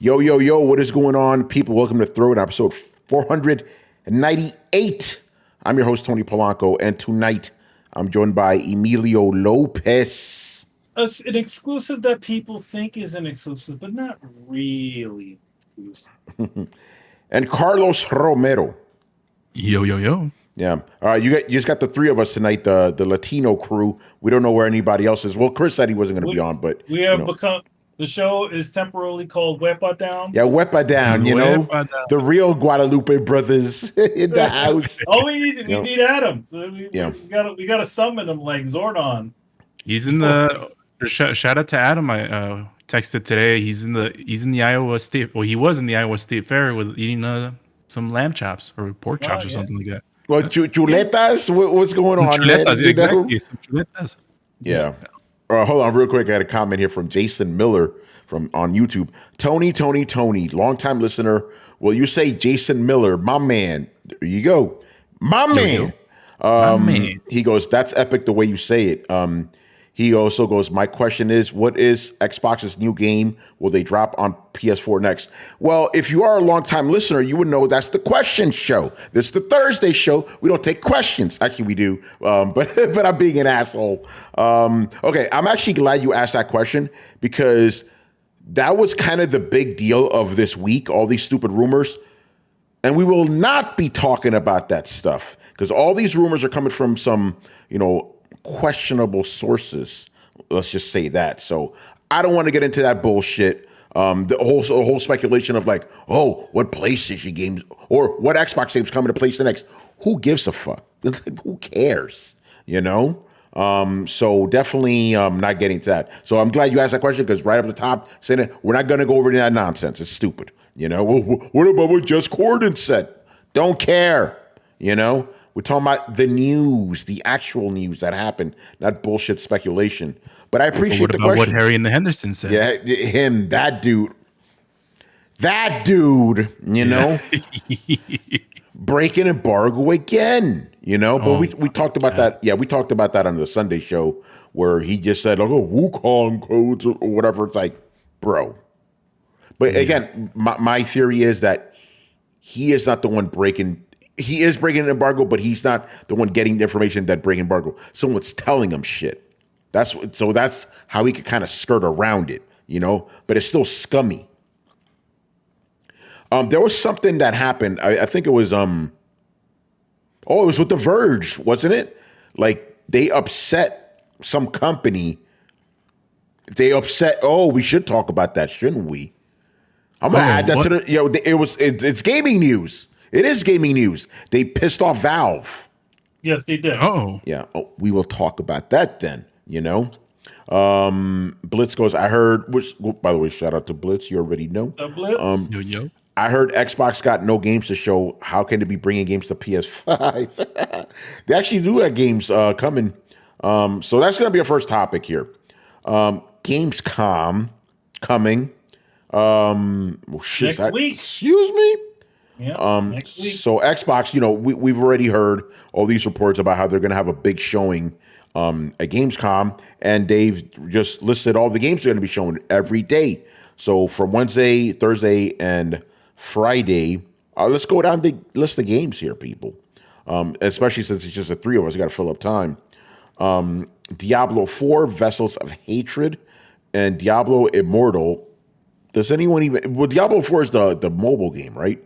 Yo, yo, yo, what is going on, people? Welcome to Throwdown, episode 498. I'm your host, Tony Polanco, and tonight I'm joined by Emilio Lopez. An exclusive that people think is an exclusive, but not really exclusive. And Carlos Romero. Yo, yo, yo. Yeah. You just got the three of us tonight, the Latino crew. We don't know where anybody else is. Well, Chris said he wasn't going to be on, but we have become... The show is temporarily called Wepa Down. Yeah, Wepa Down, the real Guadalupe brothers in the house. Oh, we need Adam. So we gotta summon him like Zordon. He's in the shout out to Adam. I texted today. He's in the Iowa State. Well, he was in the Iowa State Fair with eating some lamb chops or pork chops or something like that. Well, chuletas. What's going on? Chuletas, man? Exactly. Some chuletas. Yeah. Hold on real quick. I got a comment here from Jason Miller on YouTube. Tony, longtime listener. Will you say Jason Miller, my man? There you go. My man. My man. He goes, that's epic the way you say it. He also goes, my question is, what is Xbox's new game? Will they drop on PS4 next? Well, if you are a longtime listener, you would know that's the question show. This is the Thursday show. We don't take questions. Actually, we do, but I'm being an asshole. Okay, I'm actually glad you asked that question because that was kind of the big deal of this week, all these stupid rumors. And we will not be talking about that stuff because all these rumors are coming from some, questionable sources. Let's just say that. So I don't want to get into that bullshit. The whole speculation of like, oh, what PlayStation games or what Xbox games coming to PlayStation next? Who gives a fuck? Who cares? So definitely not getting to that. So I'm glad you asked that question because right up the top saying it, we're not going to go over that nonsense. It's stupid. What about what Just Corden said? Don't care. We're talking about the news, the actual news that happened, not bullshit speculation. But I appreciate the question. What Harry and the Hendersons said. Yeah, him, that dude, breaking embargo again, But we talked about that. Yeah, we talked about that on the Sunday show where he just said, Wukong codes or whatever. It's like, bro. But again, my theory is that he is not the one breaking. He is breaking an embargo, but he's not the one getting the information that breaking embargo. Someone's telling him shit. That's how he could kind of skirt around it, But it's still scummy. There was something that happened. I think it was it was with the Verge, wasn't it? Like they upset some company. We should talk about that, shouldn't we? I'm gonna add that to the it's gaming news. It is gaming news. They pissed off Valve. Yes, they did. Oh. Yeah. Oh, we will talk about that then, Blitz goes, I heard, by the way, shout out to Blitz. You already know. Blitz. Yo. I heard Xbox got no games to show. How can they be bringing games to PS5? They actually do have games coming. So that's going to be our first topic here. Gamescom coming. Next week. Excuse me? Yeah, next week. So Xbox, we've already heard all these reports about how they're going to have a big showing at Gamescom, and they've just listed all the games they're going to be showing every day. So from Wednesday, Thursday, and Friday, let's go down the list of games here, people. Especially since it's just the three of us, we got to fill up time. Diablo 4, Vessels of Hatred, and Diablo Immortal. Does anyone even? Well, Diablo 4 is the mobile game, right?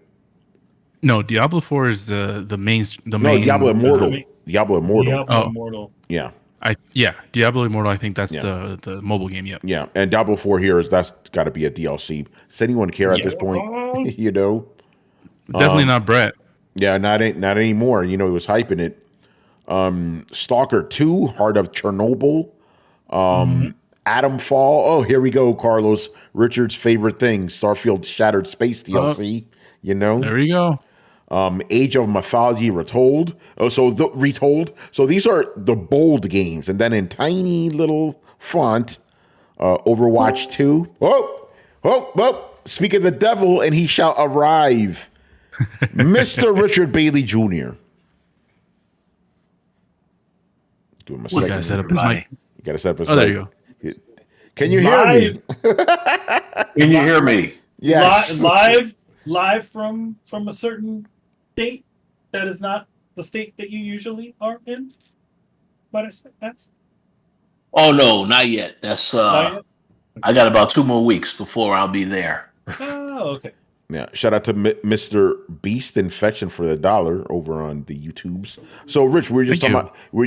No, Diablo 4 is the main. Diablo Immortal. Diablo Immortal. Immortal. Yeah. Diablo Immortal. I think that's the mobile game. Yep. Yeah, and Diablo 4 here that's got to be a DLC. Does anyone care at this point? Definitely not Brett. Yeah, not anymore. He was hyping it. Stalker 2, Heart of Chernobyl. Atom Fall. Oh, here we go, Carlos. Richard's favorite thing, Starfield Shattered Space DLC. There we go. Age of Mythology Retold. Retold. So these are the bold games, and then in tiny little font, Overwatch 2. Oh! Speak of the devil, and he shall arrive, Mr. Richard Bailey Jr. Give him a second. Gotta set up his mic. You gotta set up his mic. There you go. Can you hear me? Can you hear me? Yes. live from a certain state that is not the state that you usually are in. But that's Oh no, not yet. That's not yet? I got about 2 more weeks before I'll be there. Oh, okay. Yeah, shout out to Mr. Beast Infection for the $1 over on the YouTubes. So, Rich, we were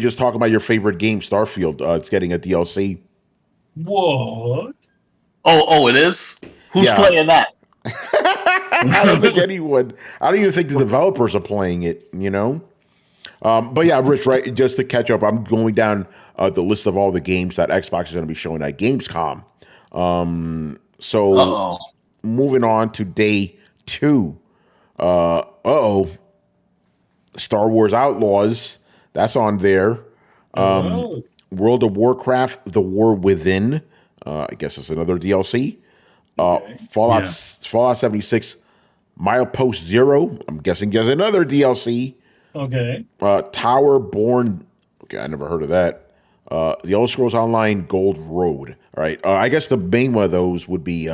just talking about your favorite game, Starfield. It's getting a DLC. What? Oh, it is? Who's playing that? I don't think anyone. I don't even think the developers are playing it. You know. But yeah, Rich, right? Just to catch up, I'm going down the list of all the games that Xbox is going to be showing at Gamescom. So moving on to day 2. Star Wars Outlaws, that's on there. World of Warcraft, The War Within. I guess it's another DLC. Fallout 76, Milepost Zero. I'm guessing there's another DLC. Okay. Towerborn. Okay, I never heard of that. The Elder Scrolls Online Gold Road. All right. I guess the main one of those would be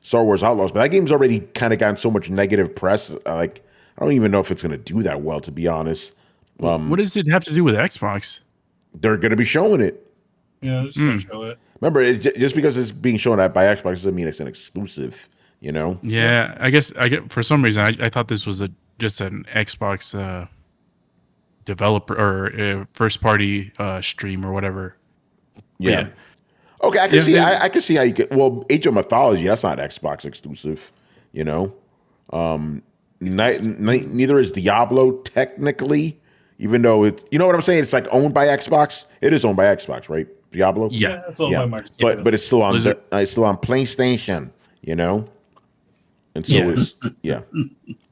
Star Wars Outlaws, but that game's already kind of gotten so much negative press. I don't even know if it's going to do that well, to be honest. What does it have to do with Xbox? They're going to be showing it. Yeah, just gonna show it. Remember, just because it's being shown by Xbox doesn't mean it's an exclusive. You know? Yeah, I guess for some reason I thought this was just an Xbox developer or first party stream or whatever. Yeah. Okay, I can see. I can see how you get. Well, Age of Mythology, that's not Xbox exclusive. You know, neither is Diablo technically, even though it's. You know what I'm saying? It's like owned by Xbox. It is owned by Xbox, right? Diablo. Yeah, it's owned by Microsoft. But it's still on. It's still on PlayStation. You know, and so is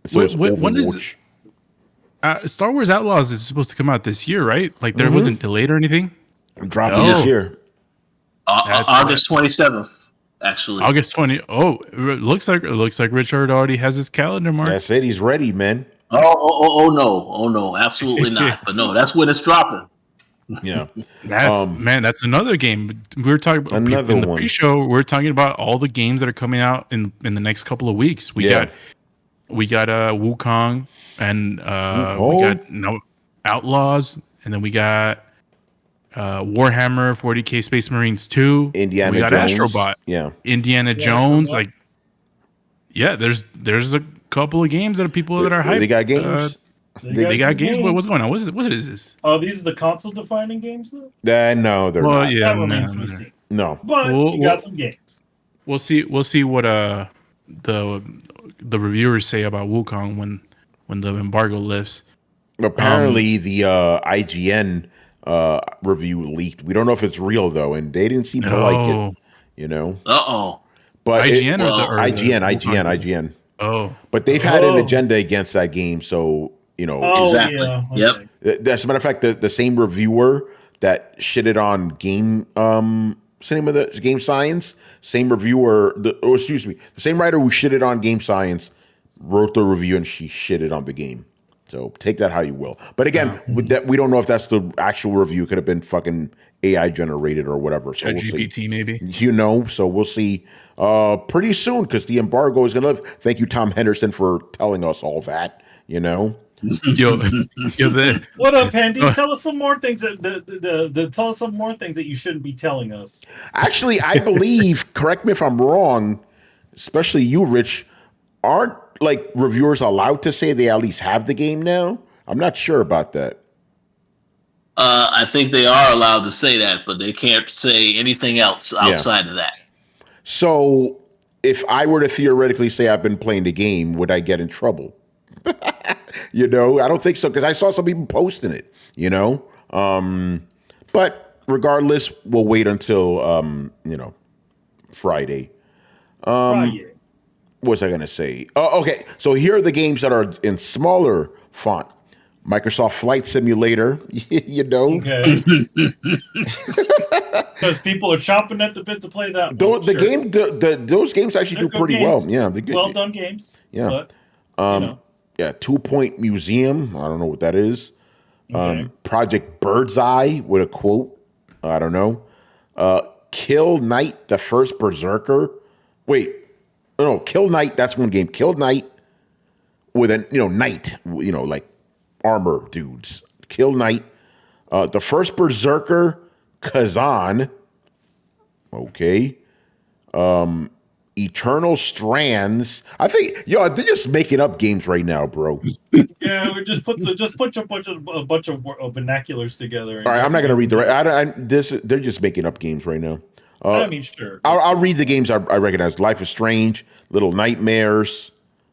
So it's when is Star Wars Outlaws is supposed to come out this year, right? Like there wasn't delayed or anything. Dropping this year. August 27th, actually. August 20. Oh, it looks like Richard already has his calendar marked. That's it. He's ready, man. Oh no, absolutely not. But no, that's when it's dropping. Yeah, that's another game. We were talking about in the pre-show. We're talking about all the games that are coming out in the next couple of weeks. We got Wukong, and we got Outlaws, and then we got Warhammer 40K Space Marines 2. Indiana we got Jones. Astrobot. Yeah. Indiana Jones. Like, there's a couple of games that are people that are hyped. They got games. They got games. What's going on? What is this? Oh, these are the console defining games though? No, they're not. Yeah, no. But you got some games. We'll see what the reviewers say about Wukong when the embargo lifts. Apparently the IGN review leaked. We don't know if it's real though, and they didn't seem to like it. You know. But IGN IGN. Oh. But they've had an agenda against that game, so you know. Exactly. Yeah, okay. Yep. As a matter of fact, the same reviewer that shitted on Game what's the name of the Game Science? Same reviewer, the same writer who shitted on Game Science wrote the review, and she shitted on the game. So take that how you will. But again, with that, we don't know if that's the actual review. It could have been fucking AI generated or whatever. So we'll GPT see. maybe. You know, so we'll see pretty soon because the embargo is going to live. Thank you, Tom Henderson, for telling us all that. You know. What up, Handy? Tell us some more things tell us some more things that you shouldn't be telling us. Actually, I believe, correct me if I'm wrong, especially you, Rich, aren't like reviewers allowed to say they at least have the game now? I'm not sure about that. I think they are allowed to say that, but they can't say anything else outside of that. So if I were to theoretically say I've been playing the game, would I get in trouble? You know, I don't think so, because I saw some people posting it, you know. But regardless, we'll wait until Friday. What was I going to say? Oh, okay. So here are the games that are in smaller font. Microsoft Flight Simulator, you know. Okay. Because people are chomping at the bit to play that. Those games actually do pretty well. Yeah, they're good. Well done games. Yeah. But, 2 Point Museum. I don't know what that is. Okay. Project Birdseye with a quote. I don't know. Kill Knight, the First Berserker. Wait, No, Kill Knight. That's one game. Kill Knight with a knight. Like armor dudes. Kill Knight. The first Berserker, Kazan. Okay. Eternal Strands. I think they're just making up games right now, bro. Yeah, we just put a bunch of vernaculars together. All right, I'm not gonna read they're just making up games right now. I mean, sure. I'll read the games I recognize. Life is Strange, Little Nightmares,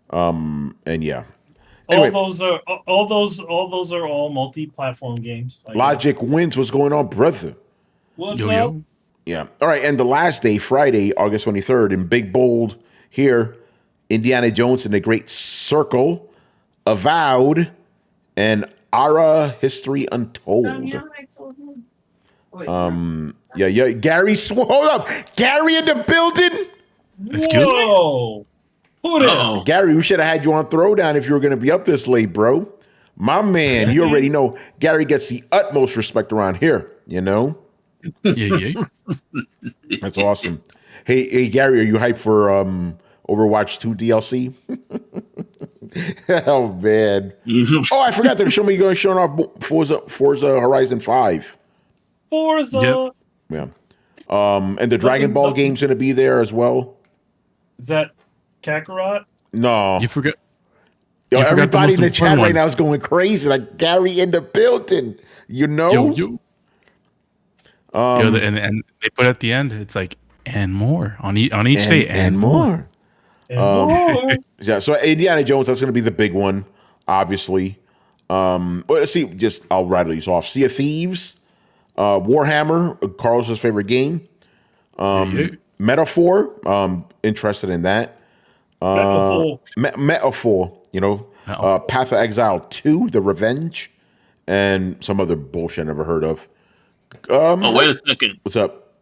and yeah. Anyway, all those are all multi-platform games. Logic Wins. What's going on, brother? What's up? Yeah. All right. And the last day, Friday, August 23rd, in big bold here, Indiana Jones and the Great Circle, Avowed, and Ara History Untold. Yeah. Gary, hold up. Gary in the building. Excuse me? Whoa. Who it is? Gary, we should have had you on Throwdown if you were going to be up this late, bro. My man, you already know Gary gets the utmost respect around here, Yeah. That's awesome. Hey, Gary, are you hyped for Overwatch 2 DLC? Oh man! Oh, I forgot to show me you're going to show off Forza Horizon 5. Forza. Yep. Yeah. And the Dragon Ball game's going to be there as well. Is that Kakarot? No, You forgot. everybody in the chat one. right now is going crazy. Like Gary in the building. Yo. And they put at the end, it's like, and more on each day, and more. And more. Yeah, so Indiana Jones, that's going to be the big one, obviously. Well, let's see, I'll rattle these off. Sea of Thieves, Warhammer, Carlos's favorite game. Metaphor, interested in that. Metaphor, Path of Exile 2, The Revenge, and some other bullshit I never heard of. Wait a second. What's up?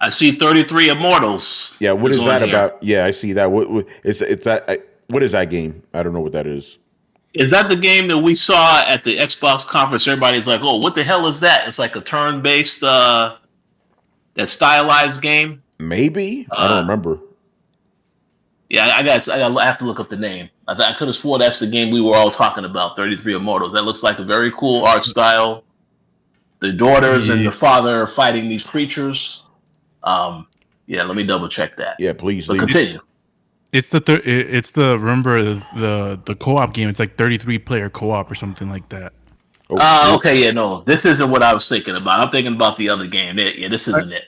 I see 33 Immortals. Yeah, what is that here. about? Yeah, I see that. What is that game? I don't know what that is. Is that the game that we saw at the Xbox conference? Everybody's like, "Oh, what the hell is that?" It's like a turn-based, that stylized game. Maybe I don't remember. Yeah, I have to look up the name. I could have swore that's the game we were all talking about. 33 Immortals. That looks like a very cool art style. The daughters and the father are fighting these creatures. Yeah, let me double check that. Yeah, please. But continue. It's remember the co-op game. It's like 33 player co-op or something like that. Okay, yeah, no, this isn't what I was thinking about. I'm thinking about the other game. Yeah, this isn't it.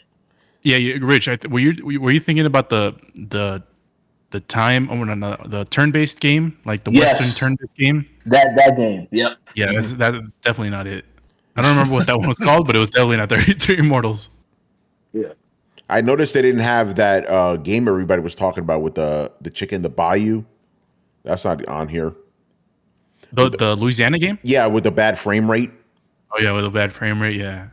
Yeah, Rich, were you thinking about the time? Oh no, the turn-based game, like the Western turn-based game. That game. Yep. Yeah, that's definitely not it. I don't remember what that one was called, but it was definitely not 33 Immortals. Yeah. I noticed they didn't have that game everybody was talking about with the chicken, the Bayou. That's not on here. The Louisiana game? Yeah, with the bad frame rate. Oh yeah, with a bad frame rate. Yeah,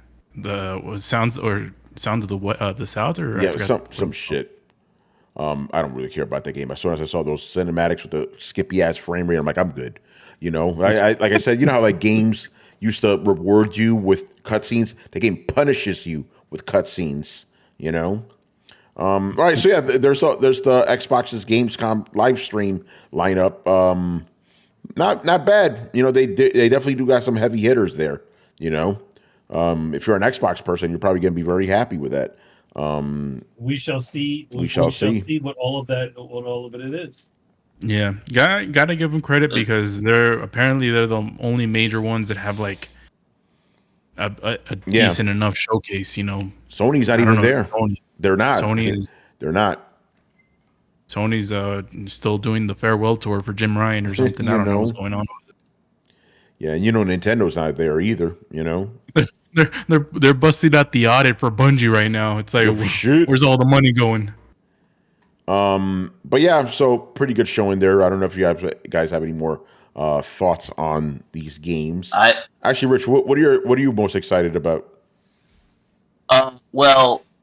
sounds of the South or yeah, some shit. I don't really care about that game. As soon as I saw those cinematics with the skippy ass frame rate, I'm like, I'm good. Like I said, how like games used to reward you with cutscenes. The game punishes you with cutscenes. All right, so yeah, there's the Xbox's Gamescom live stream lineup. Not bad. They definitely do got some heavy hitters there. If you're an Xbox person, you're probably going to be very happy with that. We shall see. We shall see what all of it is. Yeah, gotta give them credit because they're the only major ones that have like a decent enough showcase. Sony's not even there. They're not. They're not. Sony's still doing the farewell tour for Jim Ryan or something. I don't know what's going on. Yeah, and Nintendo's not there either. They're busting out the audit for Bungie right now. It's like, where's all the money going? But yeah, so pretty good showing there. I don't know if you guys have any more thoughts on these games. Actually, Rich, what are you most excited about?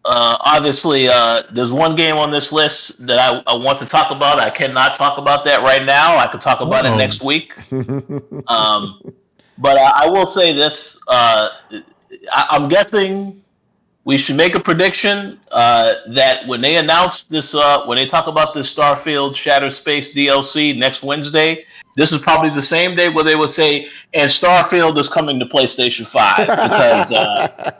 Obviously, there's one game on this list that I want to talk about. I cannot talk about that right now. I could talk about it next week. But I will say this: I'm guessing we should make a prediction that when they announce this, when they talk about this Starfield Shattered Space DLC next Wednesday, this is probably the same day where they would say, and Starfield is coming to PlayStation 5. Because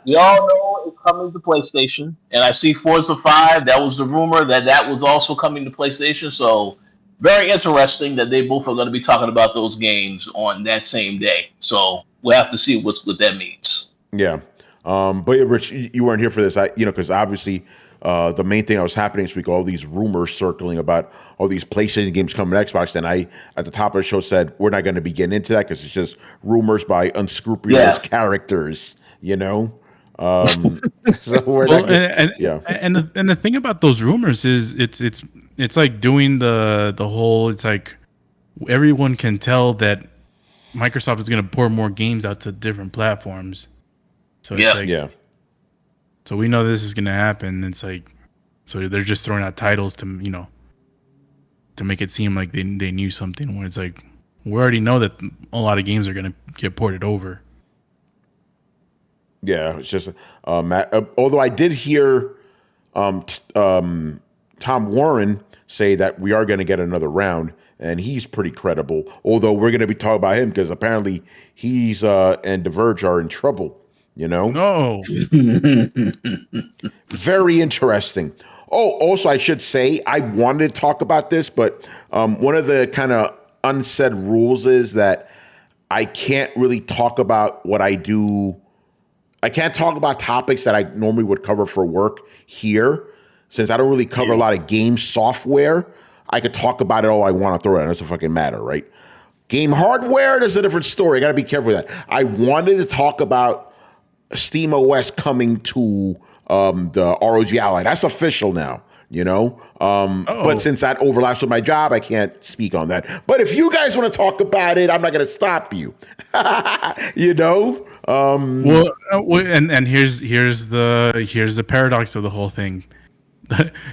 we all know it's coming to PlayStation. And I see Forza 5, that was the rumor that was also coming to PlayStation. So very interesting that they both are going to be talking about those games on that same day. So we'll have to see what that means. Yeah. But yeah, Rich, you weren't here for this, because obviously the main thing that was happening this week, all these rumors circling about all these PlayStation games coming to Xbox. And I, at the top of the show, said we're not going to be getting into that because it's just rumors by unscrupulous characters, So we're not and the thing about those rumors is it's like doing the whole. It's like everyone can tell that Microsoft is going to pour more games out to different platforms. So it's like, so we know this is gonna happen. It's like, so they're just throwing out titles to to make it seem like they knew something. When it's like, we already know that a lot of games are gonna get ported over. Yeah, it's just although I did hear Tom Warren say that we are going to get another round, and he's pretty credible. Although we're going to be talking about him because apparently he's and The Verge are in trouble. No. Very interesting. Oh, also, I should say, I wanted to talk about this, but one of the kind of unsaid rules is that I can't really talk about what I do. I can't talk about topics that I normally would cover for work here, since I don't really cover a lot of game software. I could talk about it all I want to throw it. It doesn't fucking matter, right? Game hardware, there's a different story. I got to be careful with that. I wanted to talk about Steam OS coming to the ROG Ally. That's official now, But since that overlaps with my job, I can't speak on that. But if you guys want to talk about it, I'm not going to stop you. Well, and here's the paradox of the whole thing.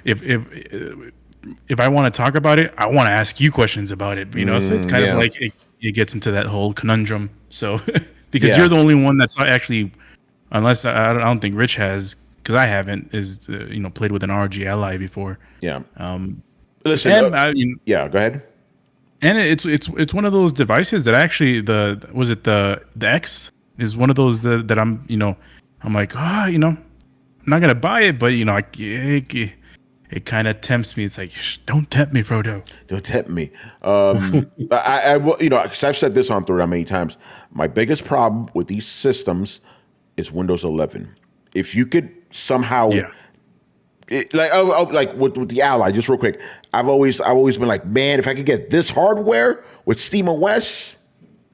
If I want to talk about it, I want to ask you questions about it. So it's kind of like it gets into that whole conundrum. So because you're the only one that's not actually. Unless I don't think Rich has, because I haven't, played with an ROG Ally before. Yeah. Listen. Go ahead. And it's one of those devices that actually the X is one of those that I'm I'm like I'm not gonna buy it, but it kind of tempts me. It's like, don't tempt me, Frodo. Don't tempt me. I will, because I've said this on Throwdown many times. My biggest problem with these systems is Windows 11. If you could somehow, like with the Ally, just real quick, I've always been like, man, if I could get this hardware with Steam OS,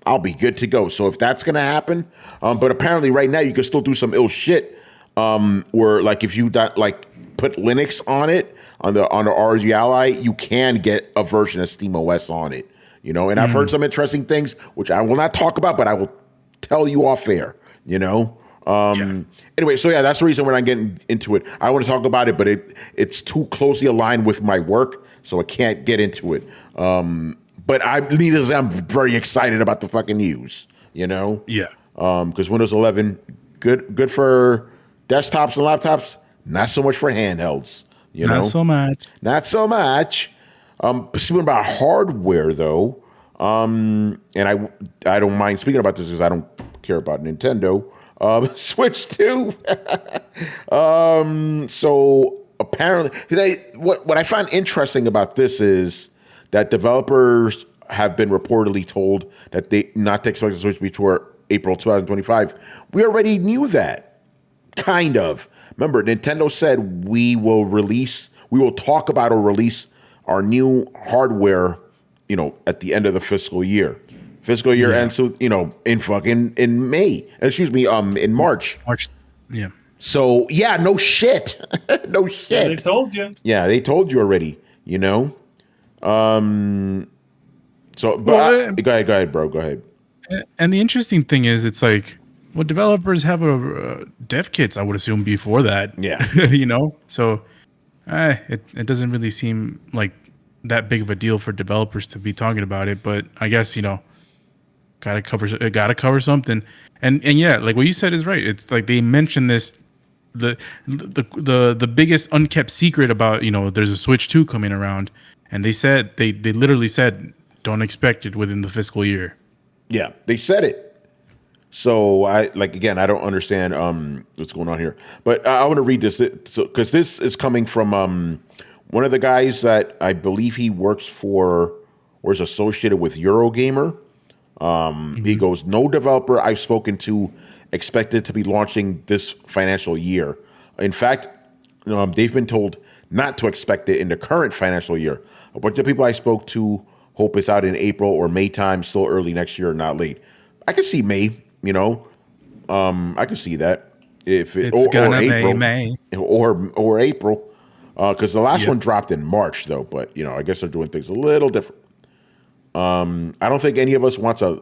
I'll be good to go. So if that's gonna happen, but apparently right now you can still do some ill shit, where like if you put Linux on it on the ROG Ally, you can get a version of Steam OS on it. And I've heard some interesting things which I will not talk about, but I will tell you off air. Anyway, so that's the reason we're not getting into it. I want to talk about it, but it's too closely aligned with my work, so I can't get into it. But I'm very excited about the fucking news, because Windows 11, good for desktops and laptops, not so much for handhelds, Not so much. Speaking about hardware though, and I don't mind speaking about this because I don't care about Nintendo. Switch 2. So apparently, what I find interesting about this is that developers have been reportedly told that they not to expect the Switch before April 2025. We already knew that, kind of. Remember, Nintendo said we will talk about or release our new hardware, at the end of the fiscal year. Fiscal year ends, so in May. Excuse me, in March. Yeah. So no shit, no shit. Yeah, they told you. Yeah, they told you already. So, but go ahead, bro. Go ahead. And the interesting thing is, it's like, well, developers have dev kits, I would assume, before that. Yeah. So it doesn't really seem like that big of a deal for developers to be talking about it. But I guess gotta cover something. And yeah, like what you said is right. It's like they mentioned this the biggest unkept secret about, there's a Switch 2 coming around, and they said they literally said don't expect it within the fiscal year. Yeah, they said it. So I don't understand what's going on here, but I want to read this because this is coming from one of the guys that I believe he works for or is associated with Eurogamer. He goes, no developer I've spoken to expected to be launching this financial year. In fact, they've been told not to expect it in the current financial year. A bunch of people I spoke to hope it's out in April or May time, still early next year, not late. I can see May, I can see that. If It's gonna or April, May. or April, because the last one dropped in March though. But I guess they're doing things a little different. I don't think any of us wants a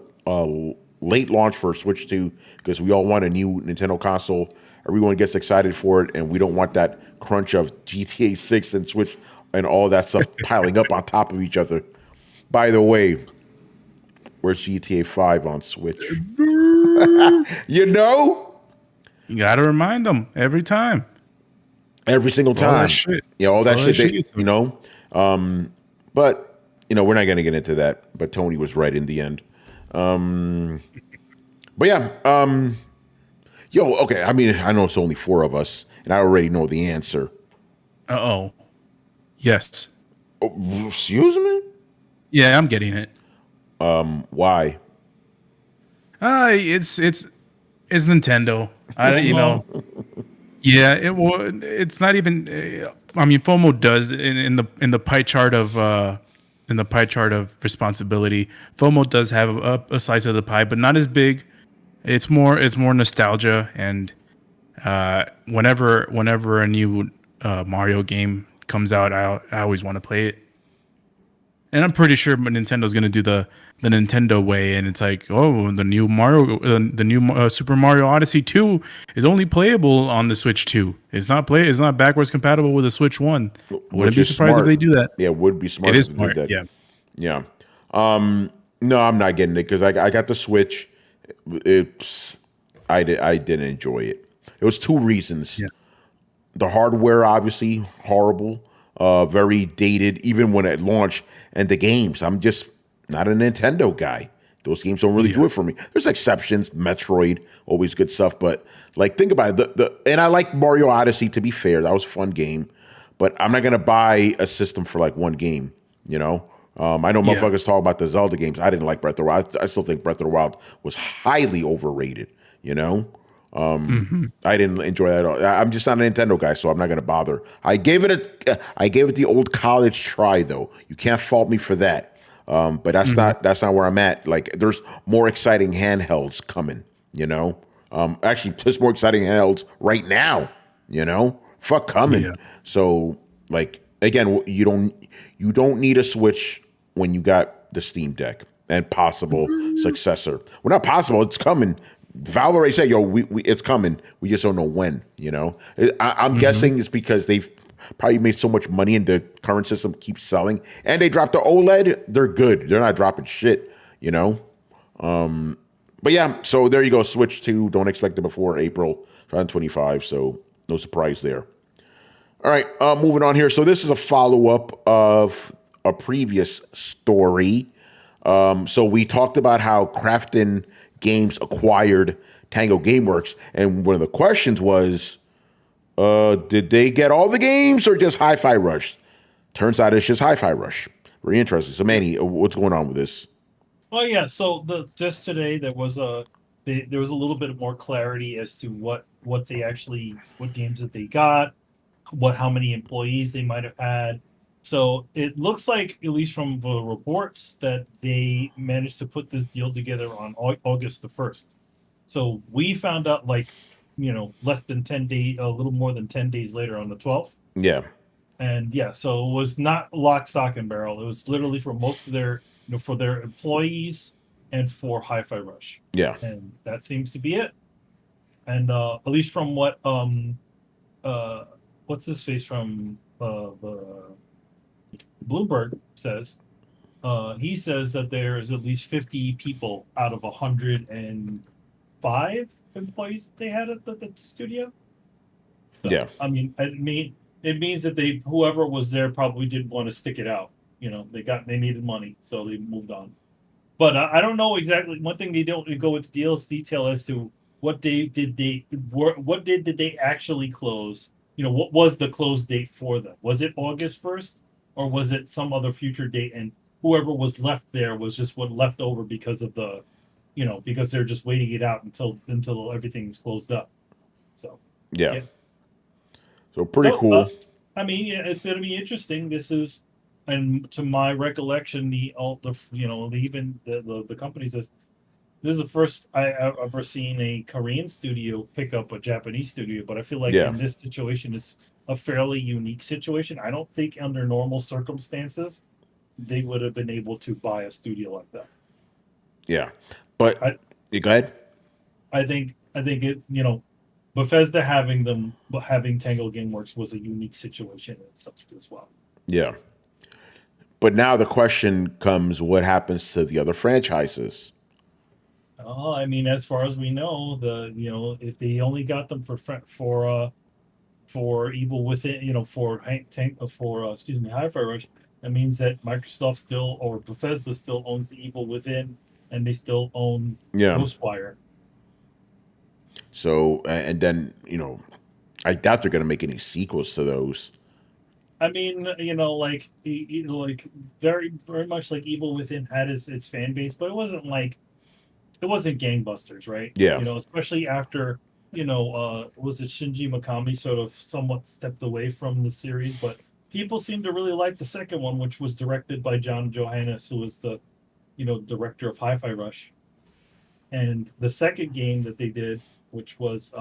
late launch for Switch 2 because we all want a new Nintendo console. Everyone gets excited for it, and we don't want that crunch of GTA 6 and Switch and all that stuff piling up on top of each other. By the way, where's GTA 5 on Switch? You gotta remind them every time. Every single time. All that shit. Yeah, all that All shit, that shit. But, we're not going to get into that. But Tony was right in the end. But yeah. Okay. I mean, I know it's only 4 of us, and I already know the answer. Uh-oh. Yes. Oh, excuse me? Yeah, I'm getting it. Why? It's Nintendo. Yeah, it's not even. I mean, FOMO does in the pie chart of responsibility. FOMO does have a slice of the pie, but not as big. It's more nostalgia, and whenever a new Mario game comes out, I always want to play it. And I'm pretty sure Nintendo's going to do the Nintendo way, and it's like, oh, the new Super Mario Odyssey 2 is only playable on the Switch 2. It's not backwards compatible with the Switch 1. I wouldn't be surprised if they do that. Yeah, it would be smart. It is smart. That. Yeah. No, I'm not getting it because I got the Switch. I didn't enjoy it. It was 2 reasons. Yeah. The hardware, obviously, horrible, very dated, even when it launched. And the games, I'm just not a Nintendo guy. Those games don't really do it for me. There's exceptions. Metroid, always good stuff. But think about it. And I like Mario Odyssey. To be fair, that was a fun game. But I'm not gonna buy a system for one game. I know motherfuckers talk about the Zelda games. I didn't like Breath of the Wild. I still think Breath of the Wild was highly overrated. I didn't enjoy that at all. I'm just not a Nintendo guy, so I'm not going to bother. I gave it the old college try, though. You can't fault me for that. But that's not where I'm at. There's more exciting handhelds coming. Actually, just more exciting handhelds right now. Fuck coming. Yeah. So again, you don't need a Switch when you got the Steam Deck and possible successor. Well, not possible. It's coming. Valve already said, it's coming. We just don't know when, I'm guessing it's because they've probably made so much money and the current system keeps selling. And they dropped the OLED. They're good. They're not dropping shit, But yeah, so there you go. Switch 2. Don't expect it before April 2025. So no surprise there. All right, moving on here. So this is a follow-up of a previous story. So we talked about how Krafton Games acquired Tango Gameworks, and one of the questions was, did they get all the games or just Hi-Fi Rush? Turns out it's just Hi-Fi Rush. Very interesting. So Manny, what's going on with this? Oh yeah, so just today there was a little bit more clarity as to what games that they got, how many employees they might have had. So it looks like, at least from the reports, that they managed to put this deal together on August the 1st. So we found out less than 10 days, a little more than 10 days later on the 12th. Yeah. And yeah, so it was not lock, stock, and barrel. It was literally for most of their, for their employees and for Hi-Fi Rush. Yeah. And that seems to be it. And at least from what, what's his face from the Bloomberg says, he says that there is at least 50 people out of 105 employees they had at the studio. So Yeah. I mean, it means that whoever was there probably didn't want to stick it out. They needed money, so they moved on. But I don't know exactly. One thing they don't go into detail as to what date did they actually close? What was the close date for them? Was it August 1st, or was it some other future date? And whoever was left there was just what left over because of because they're just waiting it out until everything's closed up. So Yeah. So pretty cool. I mean, yeah, it's going to be interesting. This is, and to my recollection, the companies. This is the first I've ever seen a Korean studio pick up a Japanese studio, but I feel like in this situation, it's a fairly unique situation. I don't think under normal circumstances they would have been able to buy a studio like that. Yeah, but you go ahead. I think it. Bethesda having Tango Gameworks was a unique situation in itself as well. Yeah. But now the question comes, what happens to the other franchises? Oh, I mean, as far as we know, if they only got them for Evil Within, for Hi-Fi Rush, that means that Microsoft still, or Bethesda still owns the Evil Within, and they still own Ghostwire. So, and then, I doubt they're going to make any sequels to those. I mean, like very, very much like Evil Within had its fan base, but it wasn't gangbusters, right? Yeah. Especially after, was it Shinji Mikami sort of somewhat stepped away from the series, but people seem to really like the second one, which was directed by John Johannes, who was the, director of Hi-Fi Rush. And the second game that they did, which was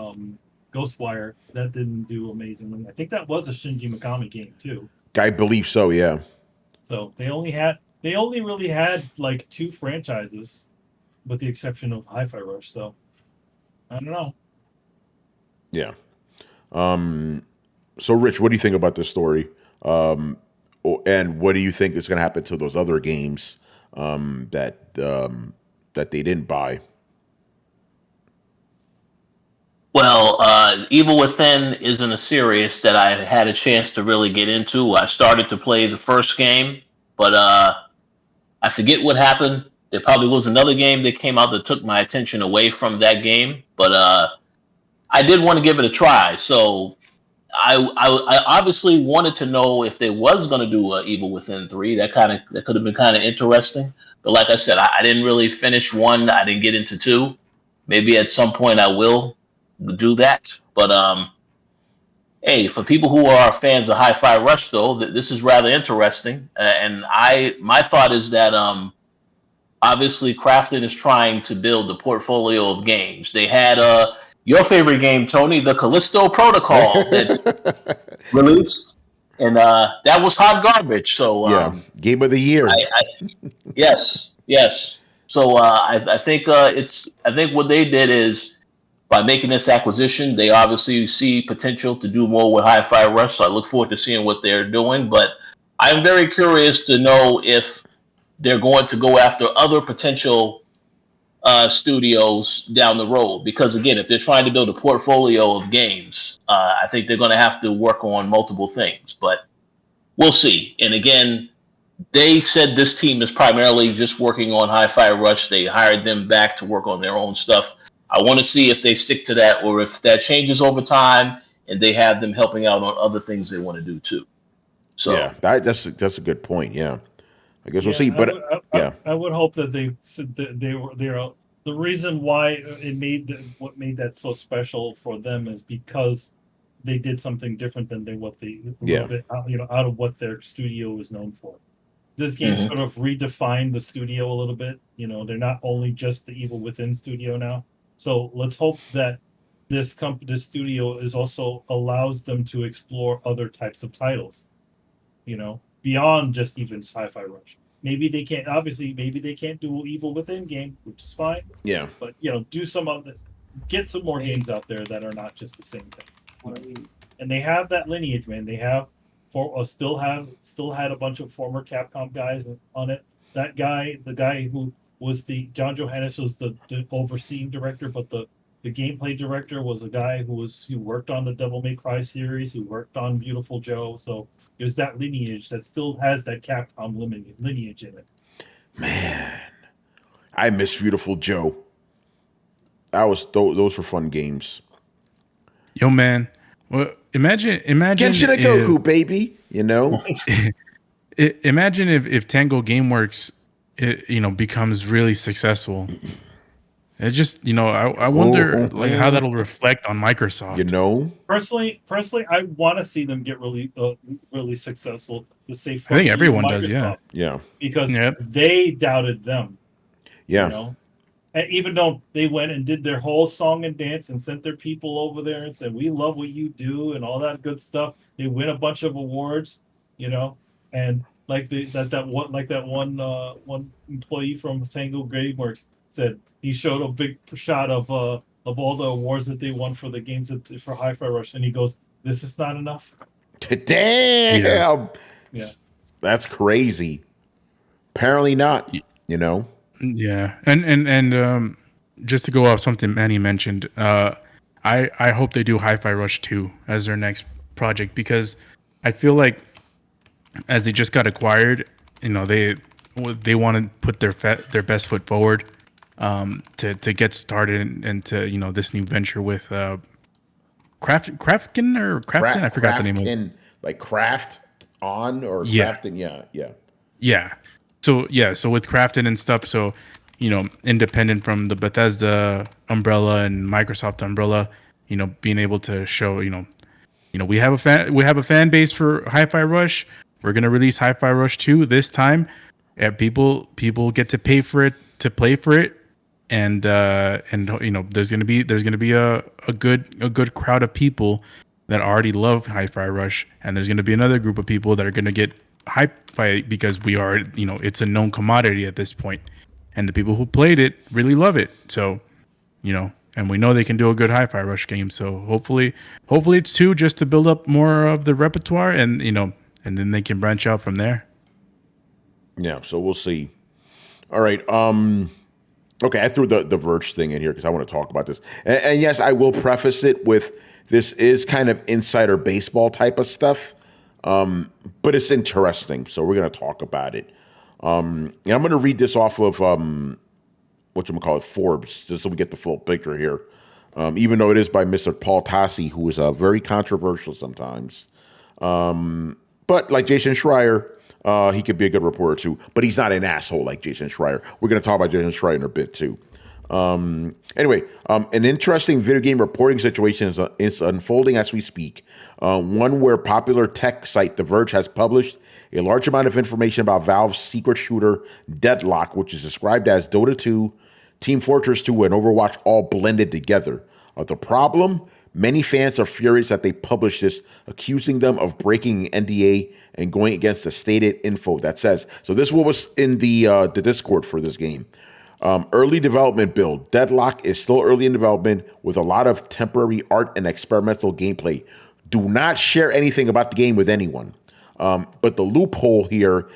Ghostwire, that didn't do amazingly. I think that was a Shinji Mikami game too. I believe so, yeah. So they only really had like 2 franchises, with the exception of Hi-Fi Rush. So I don't know. Yeah. So Rich, what do you think about this story? And what do you think is going to happen to those other games that they didn't buy? Well, Evil Within isn't a series that I had a chance to really get into. I started to play the first game, but I forget what happened. There probably was another game that came out that took my attention away from that game, but I did want to give it a try. So I obviously wanted to know if they was going to do Evil Within 3. That could have been kind of interesting. But like I said, I didn't really finish 1. I didn't get into 2. Maybe at some point I will do that. But hey, for people who are fans of Hi-Fi Rush, though, this is rather interesting. And my thought is that obviously Krafton is trying to build a portfolio of games. They had your favorite game, Tony, the Callisto Protocol that released, and that was hot garbage. So game of the year. Yes. So I think what they did is, by making this acquisition, they obviously see potential to do more with Hi-Fi Rush. So I look forward to seeing what they're doing. But I'm very curious to know if they're going to go after other potential studios down the road. Because again, if they're trying to build a portfolio of games, I think they're going to have to work on multiple things. But we'll see. And again, they said this team is primarily just working on Hi-Fi Rush. They hired them back to work on their own stuff. I want to see if they stick to that, or if that changes over time and they have them helping out on other things they want to do too. So yeah, that's a good point. Yeah, I guess we'll see. But I would hope that they're the reason why what made that so special for them is because they did something different than out of what their studio is known for. This game sort of redefined the studio a little bit. They're not only just the Evil Within studio now. So let's hope that this studio is also allows them to explore other types of titles, beyond just even Hi-Fi Rush. Maybe they can't do Evil Within game, which is fine. Yeah. But do some other, get some more games out there that are not just the same things. And they have that lineage, man. They have still had a bunch of former Capcom guys on it. That guy, the guy who was John Johannes was the overseeing director, but the The gameplay director was a guy who worked on the Devil May Cry series, who worked on Beautiful Joe. So there's that lineage that still has that Capcom lineage in it. Man, I miss Beautiful Joe. Those were fun games. Yo, man. Well, imagine Genshin and Goku, baby. You know. Imagine if Tango Gameworks, becomes really successful. It just, I wonder how that'll reflect on Microsoft. You know, personally, I want to see them get really, really successful. To say, I think everyone does, yeah, because they doubted them. Yeah, you know, and even though they went and did their whole song and dance and sent their people over there and said, "We love what you do" and all that good stuff, they win a bunch of awards, and like that one employee from Tango Gameworks said, he showed a big shot of all the awards that they won for the games for Hi-Fi Rush, and he goes, "This is not enough." Damn. Yeah. That's crazy. Apparently not. You know. Yeah, and just to go off something Manny mentioned, I hope they do Hi-Fi Rush 2 as their next project, because I feel like as they just got acquired, they want to put their best foot forward to get started and to this new venture with Krafton. I forgot the name of it. Like Craft on or Krafton. Yeah. So with Krafton and stuff, so independent from the Bethesda umbrella and Microsoft umbrella, being able to show we have a fan base for Hi-Fi Rush. We're gonna release Hi-Fi Rush 2 this time. People get to pay for it, to play for it, and there's gonna be a good crowd of people that already love Hi-Fi Rush, and there's gonna be another group of people that are gonna get Hi-Fi because we are it's a known commodity at this point, and the people who played it really love it. So and we know they can do a good Hi-Fi Rush game. So hopefully it's 2 just to build up more of the repertoire, and and then they can branch out from there. Yeah, so we'll see. All right. Okay, I threw the Verge thing in here because I want to talk about this. And yes, I will preface it with this is kind of insider baseball type of stuff, but it's interesting. So we're going to talk about it. And I'm going to read this off of Forbes, just so we get the full picture here. Even though it is by Mr. Paul Tassi, who is very controversial sometimes. But like Jason Schreier, he could be a good reporter too, but he's not an asshole like Jason Schreier. We're going to talk about Jason Schreier in a bit too. Anyway, an interesting video game reporting situation is unfolding as we speak. One where popular tech site The Verge has published a large amount of information about Valve's secret shooter Deadlock, which is described as Dota 2, Team Fortress 2, and Overwatch all blended together. The problem? Many fans are furious that they published this, accusing them of breaking an NDA and going against the stated info that says. So this is what was in the Discord for this game. Early development build. Deadlock is still early in development with a lot of temporary art and experimental gameplay. Do not share anything about the game with anyone. But the loophole here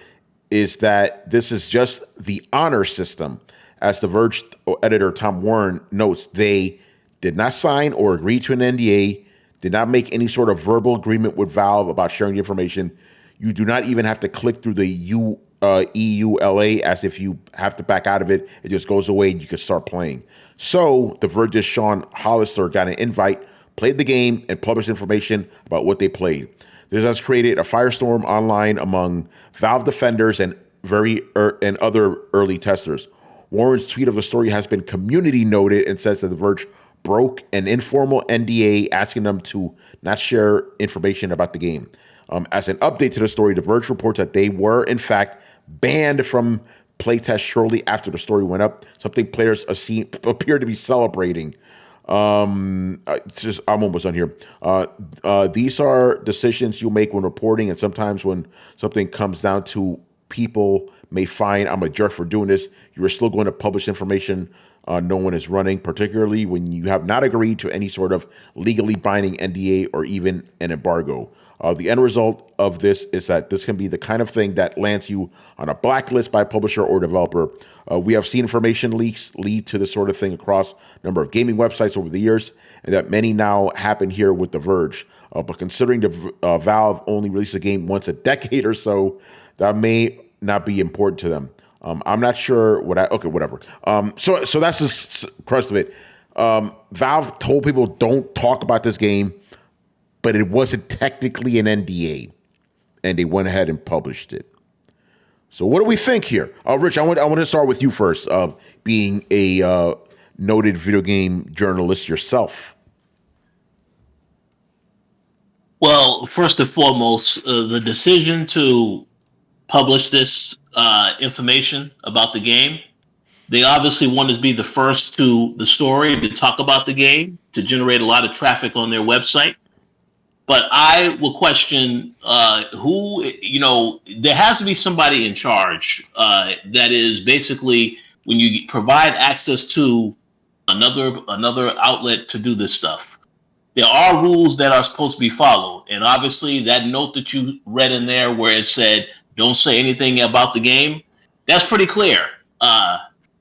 is that this is just the honor system. As the Verge editor Tom Warren notes, they did not sign or agree to an NDA, did not make any sort of verbal agreement with Valve about sharing the information. You do not even have to click through the EULA as if you have to back out of it. It just goes away and you can start playing. So the Verge's Sean Hollister got an invite, played the game, and published information about what they played. This has created a firestorm online among Valve defenders and other early testers. Warren's tweet of the story has been community noted and says that the Verge broke an informal NDA asking them to not share information about the game. As an update to the story, The Verge reports that they were, in fact, banned from playtest shortly after the story went up, something players appear to be celebrating. I'm almost done here. These are decisions you make when reporting, and sometimes when something comes down to people may find I'm a jerk for doing this, you are still going to publish information no one is running, particularly when you have not agreed to any sort of legally binding NDA or even an embargo. The end result of this is that this can be the kind of thing that lands you on a blacklist by a publisher or developer. We have seen information leaks lead to this sort of thing across a number of gaming websites over the years, and that many now happen here with The Verge. But considering the Valve only releases a game once a decade or so, that may not be important to them. I'm not sure okay, whatever. So that's the crust of it. Valve told people don't talk about this game, but it wasn't technically an NDA, and they went ahead and published it. So what do we think here? Rich, I want to start with you first, being a noted video game journalist yourself. Well, first and foremost, the decision to publish this information about the game, they obviously wanted to be the first to the story, to talk about the game, to generate a lot of traffic on their website. But I will question who, there has to be somebody in charge that is basically, when you provide access to another outlet to do this stuff, there are rules that are supposed to be followed. And obviously that note that you read in there where it said, don't say anything about the game, that's pretty clear.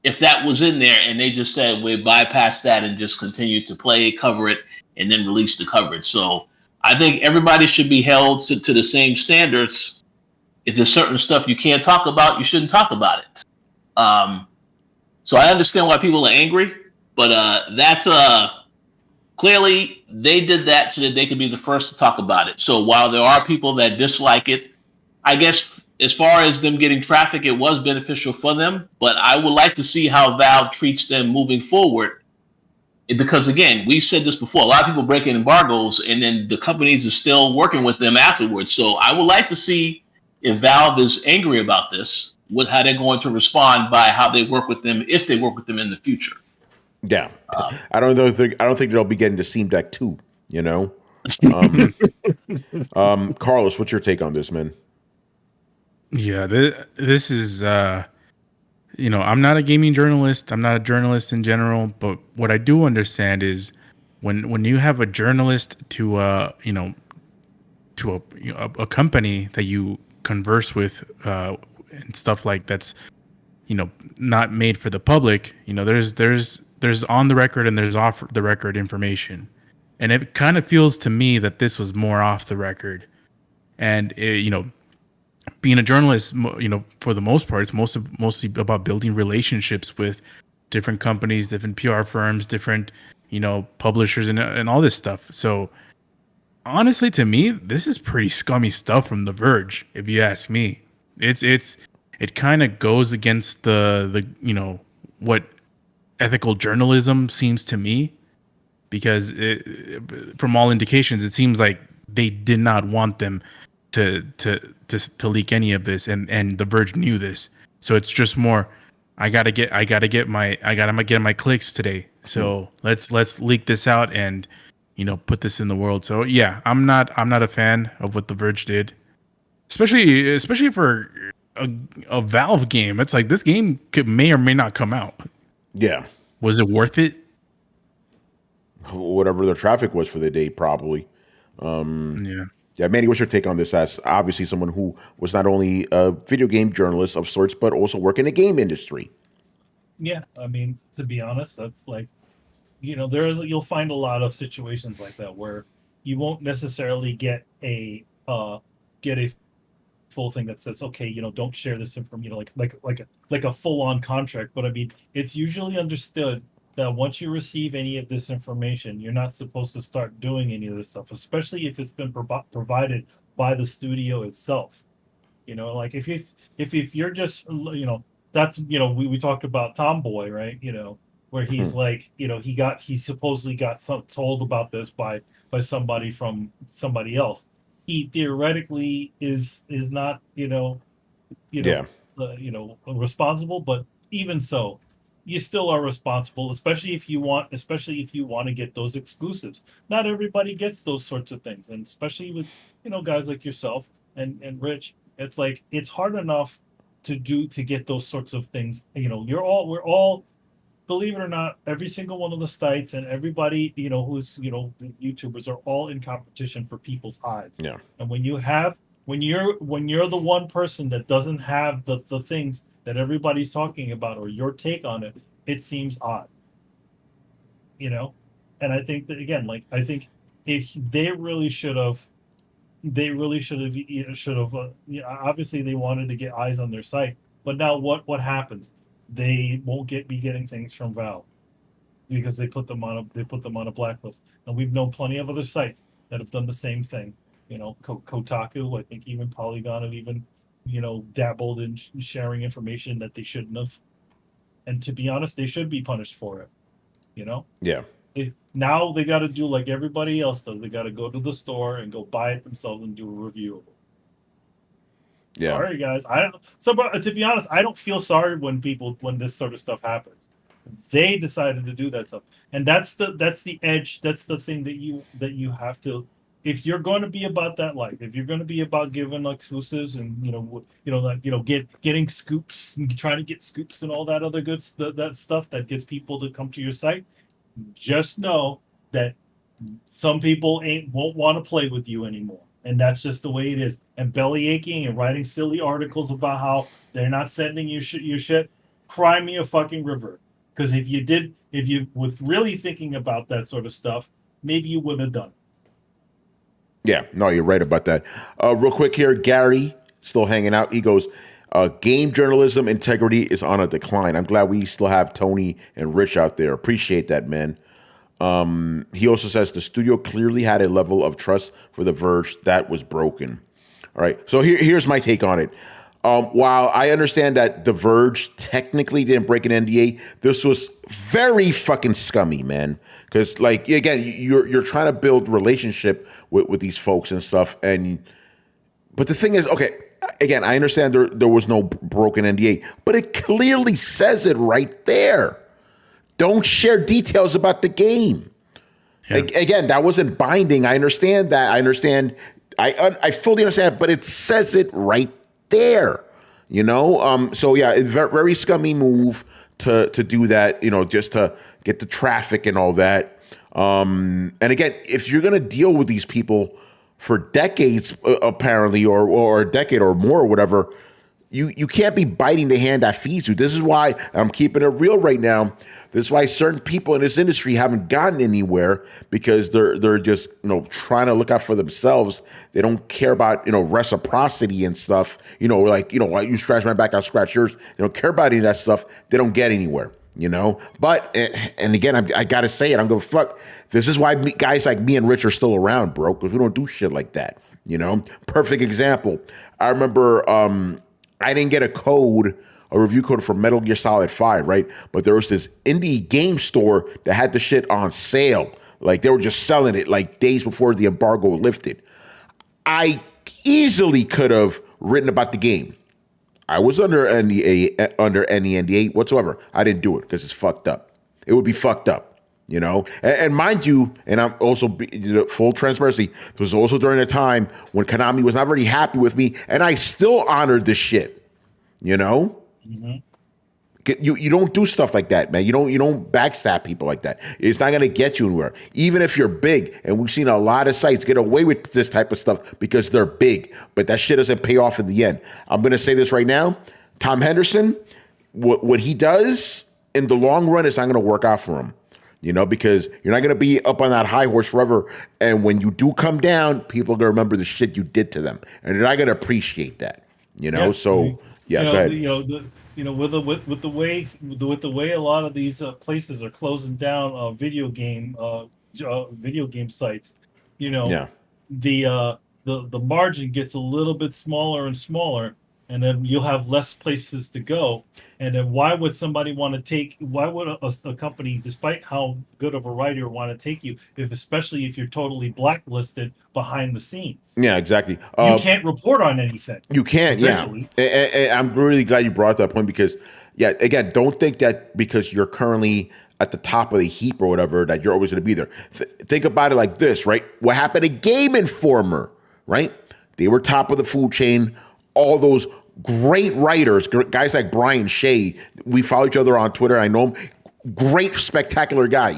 If that was in there and they just said, we bypass that and just continue to play, cover it, and then release the coverage. So I think everybody should be held to the same standards. If there's certain stuff you can't talk about, you shouldn't talk about it. So I understand why people are angry, but clearly they did that so that they could be the first to talk about it. So while there are people that dislike it, I guess as far as them getting traffic, it was beneficial for them. But I would like to see how Valve treats them moving forward. Because again, we've said this before, a lot of people break in embargoes and then the companies are still working with them afterwards. So I would like to see if Valve is angry about this, with how they're going to respond by how they work with them, if they work with them in the future. Yeah. I don't think they'll be getting to Steam Deck 2, Carlos, what's your take on this, man? Yeah, this is I'm not a gaming journalist. I'm not a journalist in general, but what I do understand is when you have a journalist to a company that you converse with and stuff like that's not made for the public. There's on the record and there's off the record information, and it kind of feels to me that this was more off the record, and being a journalist, for the most part, it's mostly about building relationships with different companies, different PR firms, different, publishers and all this stuff. So honestly, to me, this is pretty scummy stuff from The Verge, if you ask me. It kind of goes against the what ethical journalism seems to me, because from all indications, it seems like they did not want them to leak any of this, and The Verge knew this. So it's just more, I gotta get my clicks today. So let's leak this out and put this in the world. So yeah, I'm not a fan of what The Verge did, especially for a Valve game. It's like, this game may or may not come out. Yeah. Was it worth it? Whatever the traffic was for the day, probably. Yeah. Yeah, Manny, what's your take on this? As obviously someone who was not only a video game journalist of sorts, but also work in the game industry. Yeah, I mean, to be honest, that's like, you'll find a lot of situations like that where you won't necessarily get a full thing that says, okay, don't share this information, like a full on contract. But I mean, it's usually understood that once you receive any of this information, you're not supposed to start doing any of this stuff, especially if it's been provided by the studio itself. Like if you're just, that's, we talked about Tomboy, right? Where he's like, he supposedly got told about this by somebody from somebody else. He theoretically is not, responsible, but even so, you still are responsible, especially if you want to get those exclusives. Not everybody gets those sorts of things, and especially with guys like yourself and Rich, it's like, it's hard enough to get those sorts of things. We're all believe it or not, every single one of the sites and everybody, who's, the YouTubers are all in competition for people's eyes. Yeah. And when you're the one person that doesn't have the things that everybody's talking about or your take on it, it seems odd. And I think that, again, I think if they should have, obviously they wanted to get eyes on their site, but now what happens? They won't be getting things from Valve because they put them on a blacklist. And we've known plenty of other sites that have done the same thing. Kotaku, I think even Polygon have even, dabbled in sharing information that they shouldn't have. And to be honest, they should be punished for it. Yeah. Now they got to do like everybody else does. They got to go to the store and go buy it themselves and do a review of it. Yeah. Sorry, guys. But to be honest, I don't feel sorry when this sort of stuff happens. They decided to do that stuff, and that's the edge. That's the thing that you have to. If you're going to be about that life, if you're going to be about giving exclusives and getting scoops and trying to get scoops and all that other good that stuff that gets people to come to your site, just know that some people won't want to play with you anymore. And that's just the way it is. And belly aching and writing silly articles about how they're not sending you shit, cry me a fucking river. Because if you was really thinking about that sort of stuff, maybe you wouldn't have done it. Yeah, no, you're right about that. Real quick here, Gary, still hanging out. He goes, game journalism integrity is on a decline. I'm glad we still have Tony and Rich out there. Appreciate that, man. He also says the studio clearly had a level of trust for the Verge that was broken. All right, so here's my take on it. While I understand that the Verge technically didn't break an NDA, this was very fucking scummy, man. Because, again, you're trying to build relationship with these folks and stuff. But the thing is, okay, again, I understand there was no broken NDA, but it clearly says it right there. Don't share details about the game. Yeah. Again, that wasn't binding. I understand that. I fully understand, but it says it right there. So yeah, a very, very scummy move to do that. Just to get the traffic and all that. And again, if you're gonna deal with these people for decades, apparently, or a decade or more, or whatever. You can't be biting the hand that feeds you. This is why I'm keeping it real right now. This is why certain people in this industry haven't gotten anywhere, because they're just trying to look out for themselves. They don't care about reciprocity and stuff. You scratch my back, I'll scratch yours. They don't care about any of that stuff. They don't get anywhere. But and again, I gotta say it. I'm going fuck. This is why guys like me and Rich are still around, bro, because we don't do shit like that. Perfect example. I remember. I didn't get a review code for Metal Gear Solid 5, right? But there was this indie game store that had the shit on sale. They were just selling it days before the embargo lifted. I easily could have written about the game. I was under any NDA whatsoever. I didn't do it because it's fucked up. It would be fucked up. And mind you, and I'm also full transparency, this was also during a time when Konami was not very happy with me, and I still honored this shit. Mm-hmm. You don't do stuff like that, man. You don't backstab people like that. It's not gonna get you anywhere. Even if you're big, and we've seen a lot of sites get away with this type of stuff because they're big, but that shit doesn't pay off in the end. I'm gonna say this right now. Tom Henderson, what he does in the long run is not gonna work out for him. Because you're not going to be up on that high horse forever. And when you do come down, people are going to remember the shit you did to them. And they're not going to appreciate that, So, yeah, go ahead. With the way a lot of these places are closing down video game sites, the margin gets a little bit smaller and smaller, and then you'll have less places to go. And then why would a company, despite how good of a writer, want to take you, especially if you're totally blacklisted behind the scenes? Yeah, exactly. You can't report on anything. You can't, eventually. Yeah. And I'm really glad you brought that point, because, yeah, again, don't think that because you're currently at the top of the heap or whatever that you're always going to be there. Think about it like this, right? What happened to Game Informer, right? They were top of the food chain. All those great writers, guys like Brian Shea, we follow each other on Twitter. I know him. great, spectacular guy.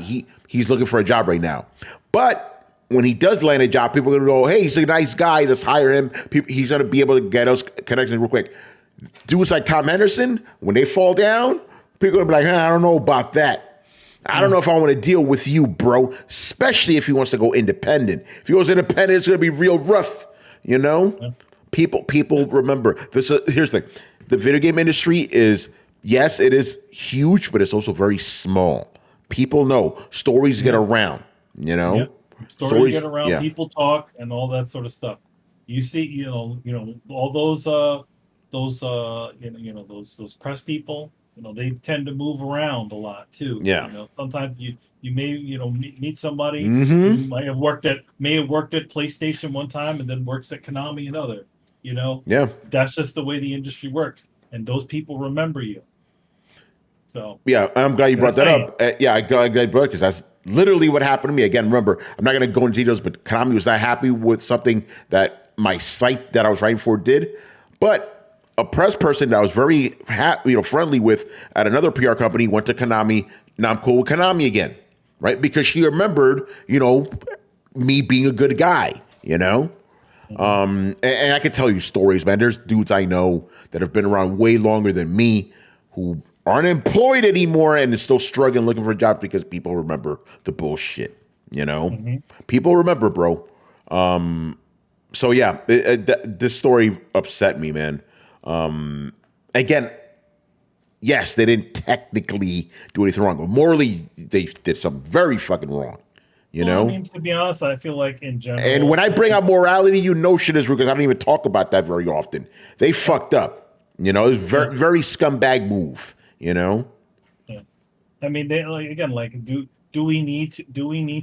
He's looking for a job right now. But when he does land a job, people are going to go, hey, he's a nice guy. Let's hire him. He's going to be able to get us connections real quick. Dudes like Tom Henderson, when they fall down, people are going to be like, I don't know about that. I don't know if I want to deal with you, bro, especially if he wants to go independent. If he goes independent, it's going to be real rough, you know? Yeah. People remember. Here's the thing. The video game industry is, yes, it is huge, but it's also very small. People know. Stories get around, you know? Yeah. Stories get around, people talk, and all that sort of stuff. You see, all those press people, they tend to move around a lot too. Yeah. Sometimes you may meet somebody who may have worked at PlayStation one time and then works at Konami another. Yeah. That's just the way the industry works, and those people remember you. So yeah, I'm glad you brought that up. I'm glad you brought it because that's literally what happened to me. Again, remember, I'm not going to go into details, but Konami was not happy with something that my site that I was writing for did. But a press person that I was very friendly with at another PR company went to Konami. Now I'm cool with Konami again, right? Because she remembered, me being a good guy, And I could tell you stories, man. There's dudes I know that have been around way longer than me who aren't employed anymore and is still struggling looking for a job because people remember the bullshit, People remember, bro. So yeah, this story upset me, man. Again, yes, they didn't technically do anything wrong, but morally they did something very fucking wrong. I mean, to be honest, I feel like in general. And when I bring up morality, shit is real because I don't even talk about that very often. They fucked up. It's very, very scumbag move. Yeah. I mean, they do we need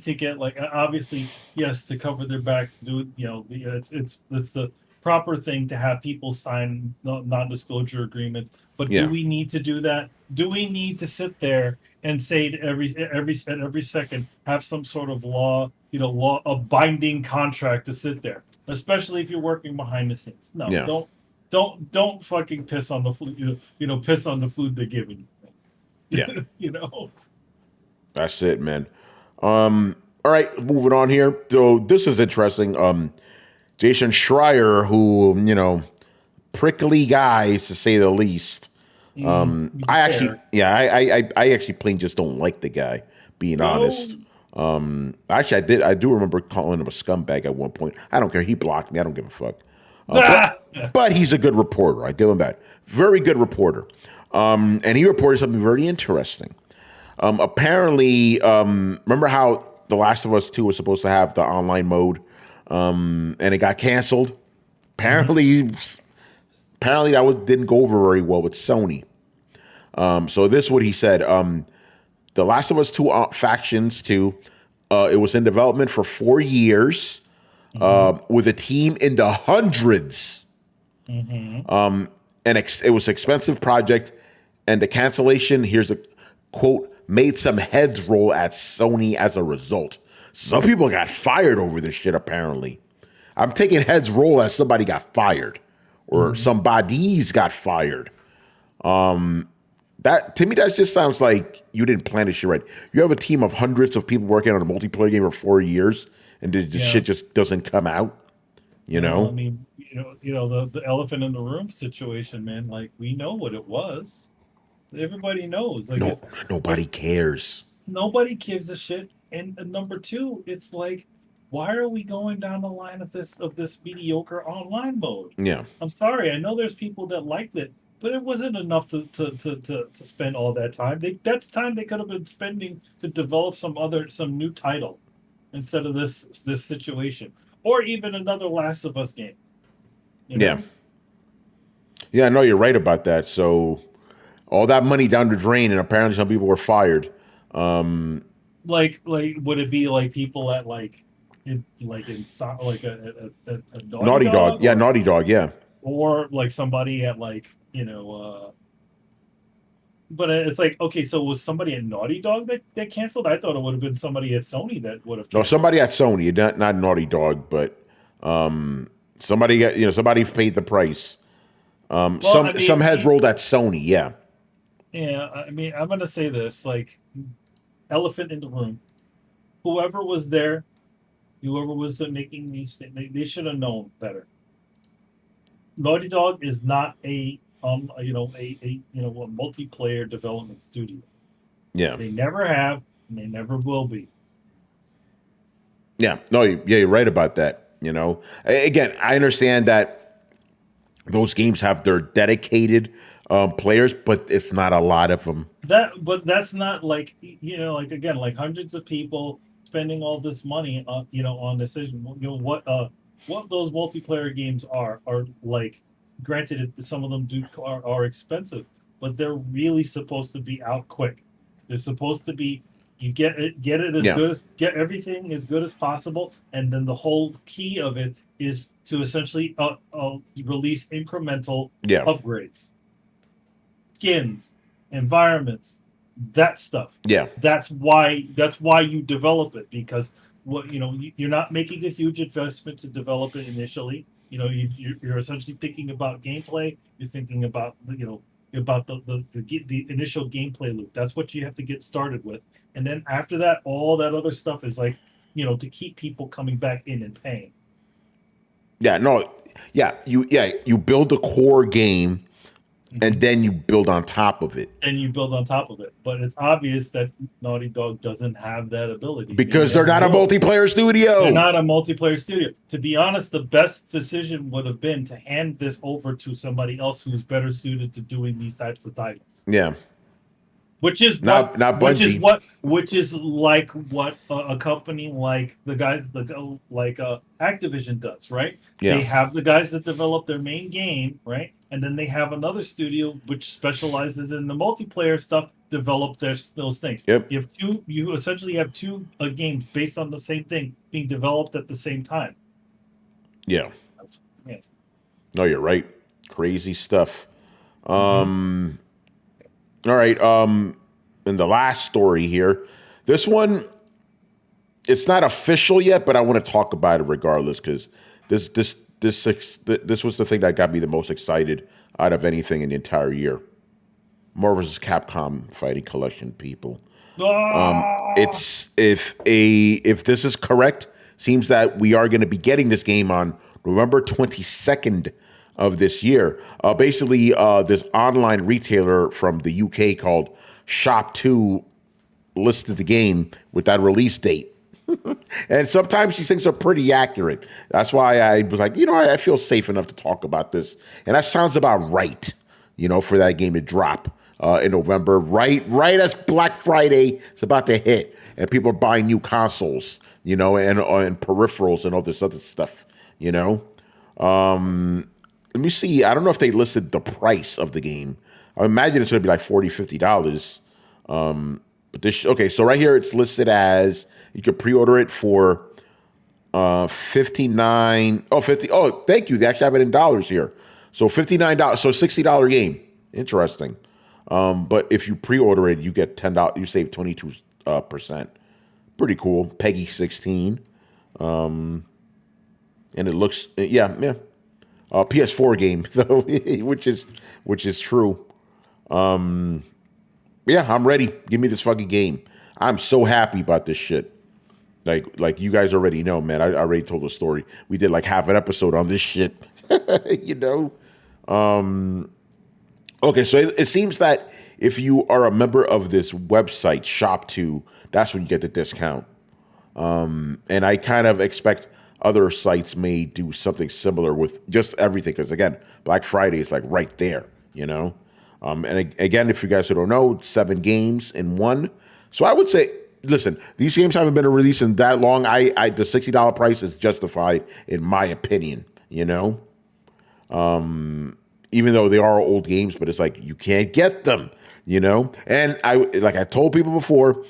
to get obviously yes to cover their backs? It's the proper thing to have people sign non-disclosure agreements. But do we need to do that? Do we need to sit there and say to every second have some sort of law, a binding contract to sit there, especially if you're working behind the scenes? No, don't fucking piss on the food, piss on the food they're giving you. Yeah. That's it, man. All right, moving on here. So this is interesting. Jason Schreier, who, prickly guy to say the least. I actually plain just don't like the guy, being honest. Actually, I do remember calling him a scumbag at one point. I don't care. He blocked me. I don't give a fuck. But he's a good reporter. I give him that. Very good reporter. And he reported something very interesting. Apparently, remember how The Last of Us 2 was supposed to have the online mode, and it got canceled? Apparently that didn't go over very well with Sony. So this is what he said. The Last of Us 2 Factions 2, it was in development for 4 years with a team in the hundreds. And it was an expensive project, and the cancellation, here's the quote, made some heads roll at Sony as a result. Some people got fired over this shit, apparently. I'm taking heads roll as somebody got fired or somebody's got fired. That to me, that just sounds like you didn't plan this shit right. You have a team of hundreds of people working on a multiplayer game for 4 years, and the shit just doesn't come out. I mean, the elephant in the room situation, man. Like, we know what it was. Everybody knows. Nobody cares. Nobody gives a shit. And number two, it's like, why are we going down the line of this mediocre online mode? Yeah. I'm sorry. I know there's people that liked it, but it wasn't enough to spend all that time. That's time they could have been spending to develop some new title instead of this situation, or even another Last of Us game. Yeah. Yeah, I know you're right about that. So all that money down the drain, and apparently some people were fired. Like would it be like people at a Naughty Dog? Yeah, Naughty Dog. Yeah. Or like somebody at but it's like, okay, so was somebody at Naughty Dog that canceled? I thought it would have been somebody at Sony that would have canceled. No, somebody at Sony, not Naughty Dog, but somebody paid the price. Some heads rolled at Sony, yeah. Yeah, I mean, I'm gonna say this, like, elephant in the room. Whoever was there, whoever was making these things, they should have known better. Naughty Dog is not a multiplayer development studio. Yeah. They never have, and they never will be. Yeah. No, you're right about that. Again, I understand that those games have their dedicated players, but it's not a lot of them. But that's not like like again, like hundreds of people spending all this money on on decision. What those multiplayer games are like. Granted, some of them are expensive, but they're really supposed to be out quick. They're supposed to be you get it as good as get everything as good as possible, and then the whole key of it is to essentially release incremental upgrades, skins, environments, that stuff. Yeah, that's why you develop it, because you're not making a huge investment to develop it initially. You're essentially thinking about gameplay. You're thinking about about the initial gameplay loop. That's what you have to get started with, and then after that, all that other stuff is like to keep people coming back in and paying. You build the core game, and then you build on top of it. But it's obvious that Naughty Dog doesn't have that ability. Because they're not a multiplayer studio. They're not a multiplayer studio. To be honest, the best decision would have been to hand this over to somebody else who's better suited to doing these types of titles. Yeah. Which is not Bungie. Which is like what a company like the guys like Activision does, right? Yeah. They have the guys that develop their main game, right? And then they have another studio which specializes in the multiplayer stuff, develop those things. Yep. You essentially have two games based on the same thing being developed at the same time. Yeah. No, you're right. Crazy stuff. All right. And the last story here. This one, it's not official yet, but I want to talk about it regardless, because this was the thing that got me the most excited out of anything in the entire year. Marvel vs. Capcom Fighting Collection, people. It's if this is correct, seems that we are going to be getting this game on November 22nd of this year. Basically, this online retailer from the UK called Shop2 listed the game with that release date. And sometimes these things are pretty accurate. That's why I was like, I feel safe enough to talk about this. And that sounds about right, for that game to drop in November, right as Black Friday is about to hit, and people are buying new consoles, and peripherals and all this other stuff, Let me see. I don't know if they listed the price of the game. I imagine it's going to be like $40, $50. But this, okay, so right here it's listed as you could pre-order it for $59. Oh, 50. Oh, thank you. They actually have it in dollars here. So $59. So $60 game. Interesting. But if you pre-order it, you get $10. You save 22%. Pretty cool. Peggy 16. And it looks yeah. PS4 game though, which is true. Yeah, I'm ready. Give me this fucking game. I'm so happy about this shit. Like you guys already know, man. I already told the story. We did like half an episode on this shit. Okay, so it seems that if you are a member of this website, Shop2, that's when you get the discount. And I kind of expect other sites may do something similar with just everything, because again, Black Friday is like right there, And again, if you guys who don't know, 7 games in one. So I would say, listen, these games haven't been released in that long. The $60 price is justified in my opinion, Even though they are old games, but it's like you can't get them, And I told people before,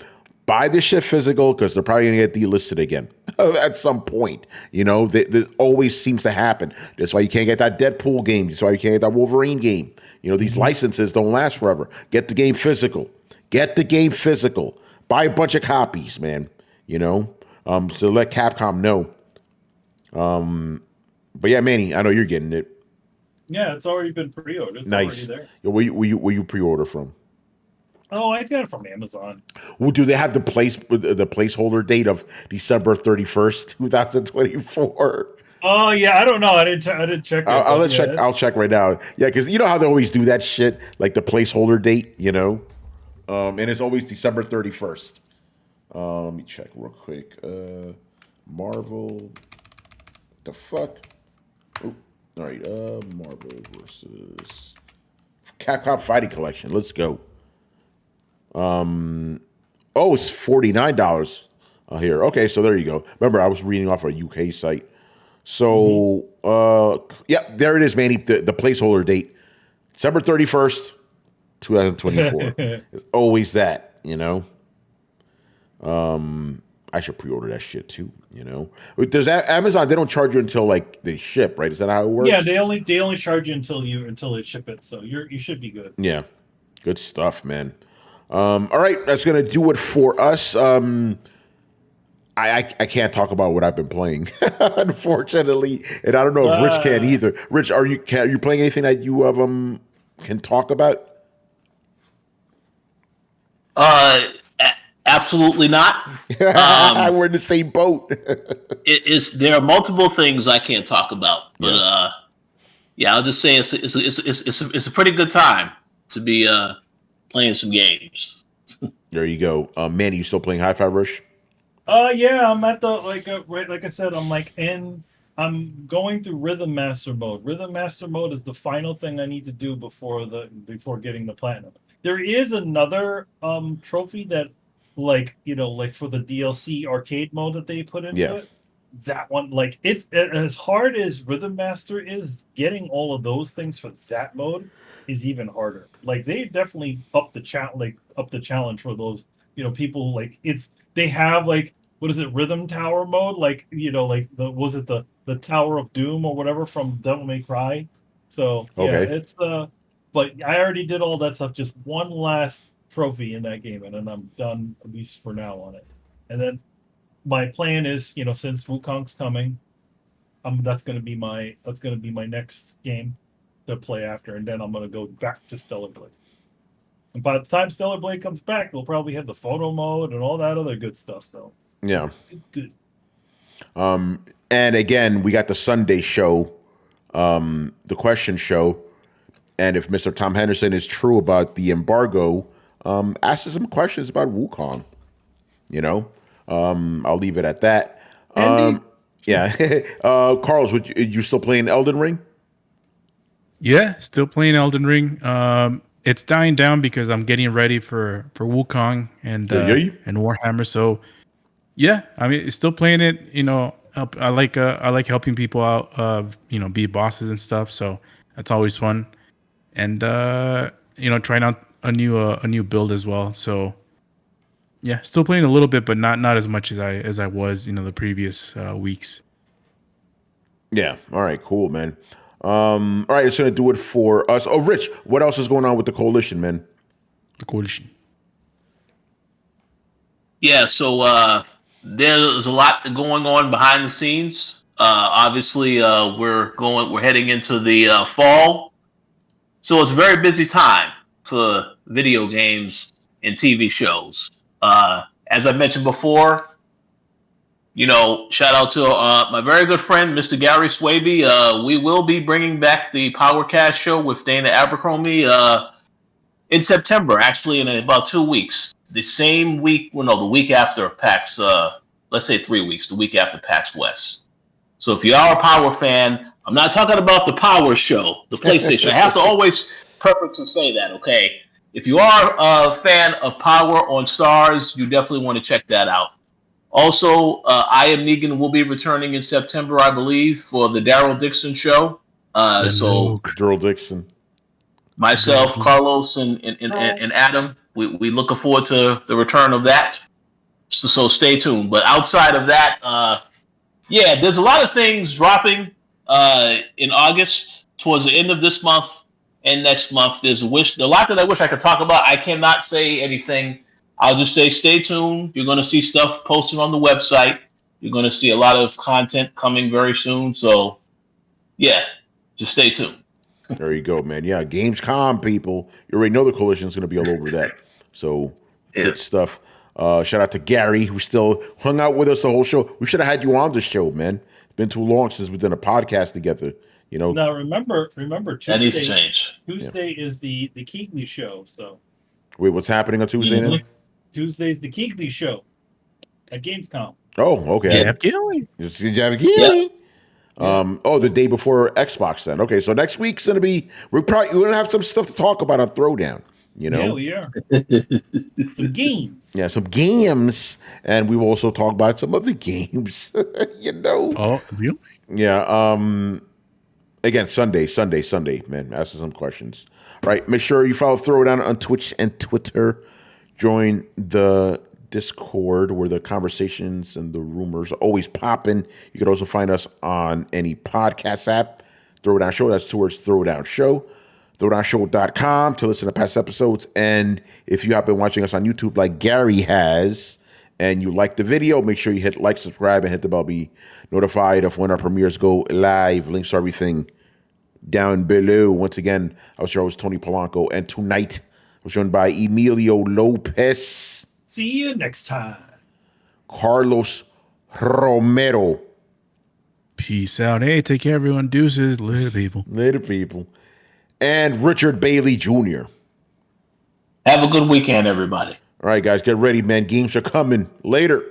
buy this shit physical, because they're probably gonna get delisted again at some point. That always seems to happen. That's why you can't get that Deadpool game. That's why you can't get that Wolverine game. These licenses don't last forever. Get the game physical. Buy a bunch of copies, man. So let Capcom know. But yeah, Manny, I know you're getting it. Yeah, it's already been pre-ordered. It's nice. Already there. Where you pre-order from? Oh, I got it from Amazon. Well, do they have the placeholder date of December 31st, 2024? Oh yeah, I don't know. I didn't check it. I'll but let's yeah, check. I'll check right now. Yeah, because you know how they always do that shit, like the placeholder date, and it's always December 31st. Let me check real quick. Marvel. The fuck? Oh, all right. Marvel versus Capcom Fighting Collection. Let's go. Oh, it's $49 here. Okay, so there you go. Remember, I was reading off a UK site. So, yeah, there it is, Manny. The placeholder date, December 31st, 2024. It's always that, I should pre-order that shit too, Does Amazon, they don't charge you until like they ship, right? Is that how it works? Yeah, they only charge you until they ship it, so you should be good. Yeah, good stuff, man. All right, that's gonna do it for us. I can't talk about what I've been playing, unfortunately, and I don't know if Rich can either. Rich, are you playing anything that you can talk about? Absolutely not. We're in the same boat. There are multiple things I can't talk about, but yeah, I'll just say it's a pretty good time to be playing some games. There you go, Manny. You still playing Hi-Fi Rush? Yeah, I'm at the like I said, I'm going through Rhythm Master mode. Rhythm Master mode is the final thing I need to do before getting the platinum. There is another trophy that like for the DLC arcade mode that they put into it. That one, like it's as hard as Rhythm Master is, getting all of those things for that mode is even harder. Like they definitely up the challenge for those, people like they have like, what is it, Rhythm Tower mode? Like, like the Tower of Doom or whatever from Devil May Cry. So yeah, it's but I already did all that stuff. Just one last trophy in that game, and then I'm done, at least for now, on it. And then my plan is, since Wukong's coming, that's gonna be my next game to play after, and then I'm gonna go back to Stellar Blade. And by the time Stellar Blade comes back, we'll probably have the photo mode and all that other good stuff. So yeah, good. And again, we got the Sunday show, the question show, and if Mr. Tom Henderson is true about the embargo, ask us some questions about Wukong. I'll leave it at that. Yeah, Carlos, you still playing Elden Ring? Yeah, still playing Elden Ring. It's dying down because I'm getting ready for Wukong and Warhammer. So yeah, I mean, still playing it. I like helping people out. Be bosses and stuff. So that's always fun. And trying out a new build as well. So yeah, still playing a little bit, but not as much as I was the previous weeks. Yeah. All right. Cool, man. All right, it's gonna do it for us. Oh, Rich, what else is going on with the coalition, man? The coalition. Yeah, so there's a lot going on behind the scenes. Obviously, we're heading into the fall, so it's a very busy time for video games and TV shows. As I mentioned before, shout out to my very good friend, Mr. Gary Swaby. We will be bringing back the PowerCast show with Dana Abercrombie in September, actually in about 2 weeks. The same week, the week after PAX, let's say 3 weeks, the week after PAX West. So if you are a Power fan, I'm not talking about the Power show, the PlayStation. I have to always purposely say that, okay? If you are a fan of Power on Stars, you definitely want to check that out. Also, I Am Negan will be returning in September, I believe, for the Daryl Dixon show. Daryl Dixon. Myself, Carlos, and Adam, we looking forward to the return of that. So stay tuned. But outside of that, there's a lot of things dropping in August, towards the end of this month and next month. There's a lot that I wish I could talk about. I cannot say anything. I'll just say stay tuned. You're going to see stuff posted on the website. You're going to see a lot of content coming very soon. So, yeah, just stay tuned. There you go, man. Yeah, Gamescom, people. You already know the coalition's going to be all over that. So Yeah. good stuff. Shout out to Gary, who still hung out with us the whole show. We should have had you on the show, man. It's been too long since we've done a podcast together. You know. Now remember Tuesday. That needs to change. Tuesday is the Keighley show. So Wait, what's happening on Tuesday now? Tuesday's the Keighley show at Gamescom. Oh, okay. Jeff Gilly. It's Jeff Gilly. The day before Xbox then. Okay, so next week's gonna be we're gonna have some stuff to talk about on Throwdown. You know, Yeah, we are. Some games. yeah, some games, and we will also talk about some other games. You know, Oh, it's you. yeah. Again, Sunday, man. Ask us some questions. All right, make sure you follow Throwdown on Twitch and Twitter. Join the Discord where the conversations and the rumors are always popping. You can also find us on any podcast app. Throwdown Show. That's towards Throwdown Show. Throwdownshow.com to listen to past episodes. And if you have been watching us on YouTube like Gary has, and you like the video, make sure you hit like, subscribe, and hit the bell. Be notified of when our premieres go live. Links to everything down below. Once again, I was your host, Tony Polanco, and tonight I was joined by Emilio Lopez, See you next time. Carlos Romero. Peace out. Hey, take care, everyone. Deuces. Later, people. And Richard Bailey Jr. Have a good weekend, everybody. All right, guys, get ready, man. Games are coming. Later.